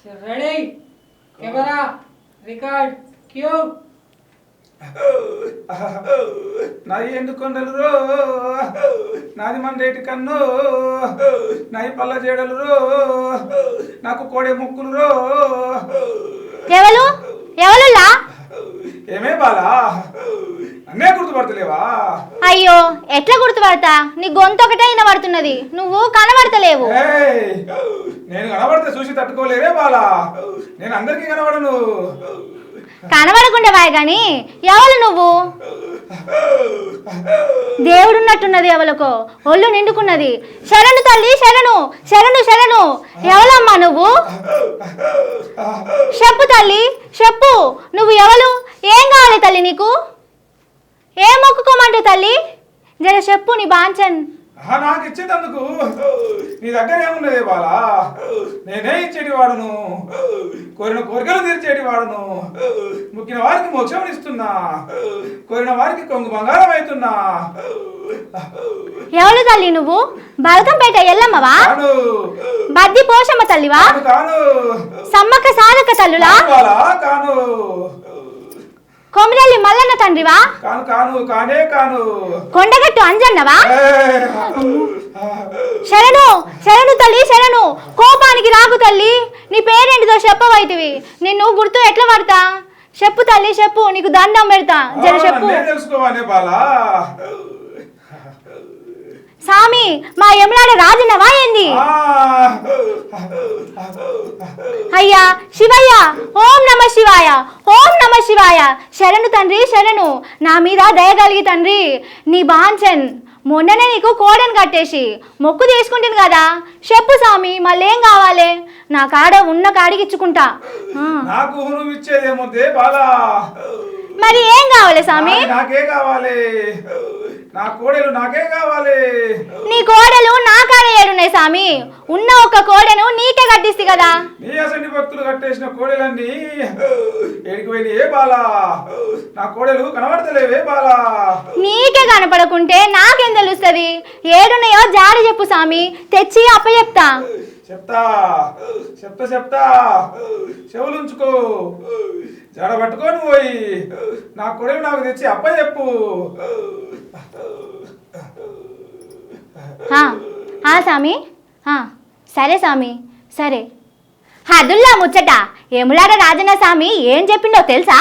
Ready camera record queue. నాయి ఎందుకు కొండలు రో, నాది మన రేటి కన్ను, నాయి పల్ల జేడలు రో, నాకు కోడే ముక్కులు రో. ఎవరు ఎవరులా? ఏమే బాలా, అన్నే గుర్తుపడతలేవా? అయ్యో ఎట్లా గుర్తుపడతా? నీ గొంతు ఒకటే వినబడుతున్నది, నువ్వు కనబడతలేవు. నేను కనబడితే చూసి తట్టుకోలేవే బాలా, నేను అందరికీ కనబడను. కనబడకుండా వాయి గాని ఎవరు నువ్వు? దేవుడున్నట్టున్నది, ఎవరికో ఒళ్ళు నిండుకున్నది. శరణు తల్లి శరణు శరణు శరణు. ఎవరమ్మా నువ్వు? చెప్పు తల్లి చెప్పు, నువ్వు ఎవరు? ఏం కావాలి తల్లి నీకు? ఏం మొక్కుకోమంటు తల్లి? జర చెప్పు నీ బాంచన్. నాకు ఇచ్చేటందుకు నీ దగ్గర ఏమున్నదే బాలా, నేనే ఇచ్చేటి వాడును, కోరిన కోరికలు తీర్చేటి వాడును, ముక్కిన వారికి మోక్షం ఇస్తున్నా, కోరిన వారికి కొంగు బంగారం అవుతున్నా. ఎవరు తల్లి నువ్వు? బల్కంపేట ఎల్లమ్మవా? బద్ది పోషమ్మ తల్లివా? కాను. సమ్మక్క సాధక తల్లులా? కాను. కొమిరెల్లి మల్లన్న తండ్రివా? కాను కాను కానే కాను. కొండగట్టు అంజన్నవా? శరణు శరణు తల్లి శరణు. కోపానికి రాకు తల్లి, నీ పేరేంటిదో చెప్పవైతివి, నిన్ను గుర్తు ఎట్లా పడతా? చెప్పు తల్లి చెప్పు, నీకు దండం పెడతా, జర చెప్పు. తెలుసుకోవాలే బాలా. సామి మా యమలాడ రాజన్నవా ఏంది? అయ్యా శివయ్య, ఓం నమ శివాయ, ఓం నమ శివాయ. శరణు తండ్రి శరణు, నా మీద దయగలిగి తండ్రి. నీ బాంచన్ మొన్ననే నీకు కోడను కట్టేసి మొక్కు తీసుకుంటుంది కదా, చెప్పు సామి మళ్ళేం కావాలి? నా కాడ ఉన్న కాడికి ఇచ్చుకుంటా. నాకు నువ్వు ఇచ్చేదేమో బాలా, మరి ఏం కావాలి సామి? నాకే కావాలి, నా కోడలు నాకే కావాలి. నీ కోడలు నా కాడ ఏడున్నాయి సామి? ఉన్న ఒక్క కోడెను నీకే కట్టిస్తి కదా. నీ అసంటి భక్తులు కట్టేసిన కోడెలన్నీ ఏడికి పోయి ఏ బాలా, నా కోడలు కనబడతలేవే బాలా. నీకే కనపడకుంటే నాకేం తెలుస్తుంది? ఏడున్నాయో జాడి చెప్పు సామి, తెచ్చి అప్పచెప్తా. చెప్తా చెప్తా చెప్తా, చెవులుంచుకో, జడ పట్టుకొని పోయి నా కొడుకు నాకు తెచ్చి అప్ప చెప్పు. సామి సరే సామి సరే. హదుల్లా ముచ్చట ఎములాడ రాజన్న సామి ఏం చెప్పిండో తెలుసా?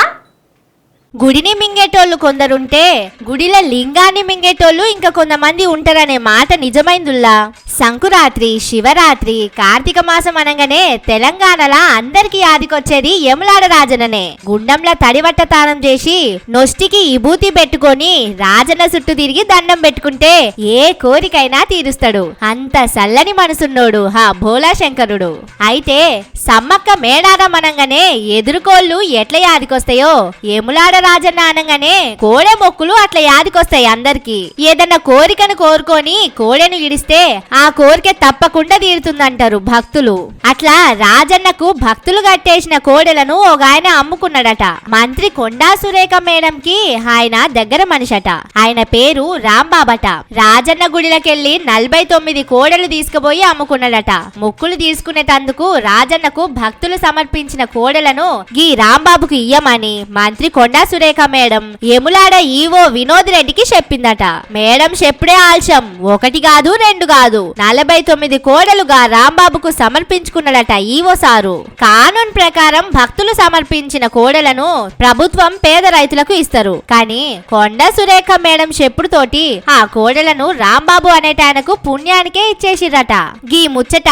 గుడిని మింగేటోళ్ళు కొందరుంటే గుడిలో లింగాన్ని మింగేటోళ్ళు ఇంకా కొంతమంది ఉంటారనే మాట నిజమైందుల్లా. సంకురాత్రి, శివరాత్రి, కార్తీక మాసం అనగానే తెలంగాణలో అందరికి యాదికొచ్చేది యములాడ రాజననే. గుండంలా తడివట్ట తానం చేసి నొష్టికి విభూతి పెట్టుకొని రాజన్న చుట్టూ తిరిగి దండం పెట్టుకుంటే ఏ కోరికైనా తీరుస్తాడు. అంత సల్లని మనసున్నోడు భోలా శంకరుడు. అయితే సమ్మక్క మేడారం అనగానే ఎదురుకోళ్ళు ఎట్లా యాదికొస్తాయో యములాడ రాజన్న అనగానే కోడె మొక్కులు అట్లా యాదికొస్తాయి అందరికి. ఏదన్నా కోరికను కోరుకొని కోడెను ఇడిస్తే ఆ కోరిక తప్పకుండా తీరుతుందంటారు భక్తులు. అట్లా రాజన్నకు భక్తులు కట్టేసిన కోడెలను ఒక ఆయన అమ్ముకున్నాడట. మంత్రి కొండా సురేఖ మేడంకి ఆయన దగ్గర మనిషట. ఆయన పేరు రాంబాబట. రాజన్న గుడిలకెళ్లి 49 కోడెలు తీసుకుపోయి అమ్ముకున్నాడట. మొక్కులు తీసుకునేటందుకు రాజన్నకు భక్తులు సమర్పించిన కోడెలను గీ రాంబాబుకు ఇయ్యమని మంత్రి కొండా సురేఖ మేడం యములాడ ఈవో వినోద్ రెడ్డికి చెప్పిందట. మేడం చెప్పుడే ఆల్చం, 1 కాదు 2 కాదు 49 కోడలుగా రాంబాబుకు సమర్పించుకున్నాడట ఈవో సారు. కానూన్ ప్రకారం భక్తులు సమర్పించిన కోడలను ప్రభుత్వం పేద రైతులకు ఇస్తారు. కానీ కొండ సురేఖ మేడం చెప్పుడుతోటి ఆ కోడలను రాంబాబు అనేటాయనకు పుణ్యానికే ఇచ్చేసిరట. గీ ముచ్చట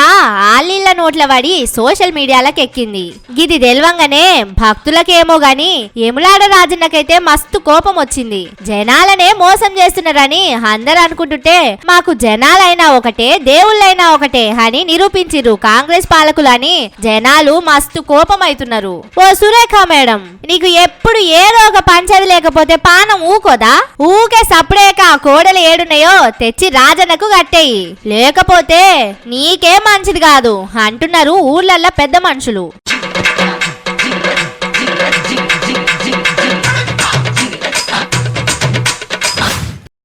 ఆలీళ్ళ నోట్ల పడి సోషల్ మీడియాలకు ఎక్కింది. గిది తెలవంగానే భక్తులకేమో గాని యములాడ రాజన్నకైతే మస్తు కోపం వచ్చింది. జనాలనే మోసం చేస్తున్నారని అందరు అనుకుంటుంటే మాకు జనాలైనా ఒకటే దేవుళ్ళైనా ఒకటే అని నిరూపించిరు కాంగ్రెస్ పాలకులని జనాలు మస్తు కోపం అవుతున్నారు. ఓ సురేఖ మేడం, నీకు ఎప్పుడు ఏదో ఒక పంచది లేకపోతే పానం ఊకోదా? ఊకే సప్పుడేక కోడలు ఏడున్నాయో తెచ్చి రాజన్నకు కట్టేయి, లేకపోతే నీకేం మంచిది కాదు అంటున్నారు ఊర్లల్లో పెద్ద మనుషులు.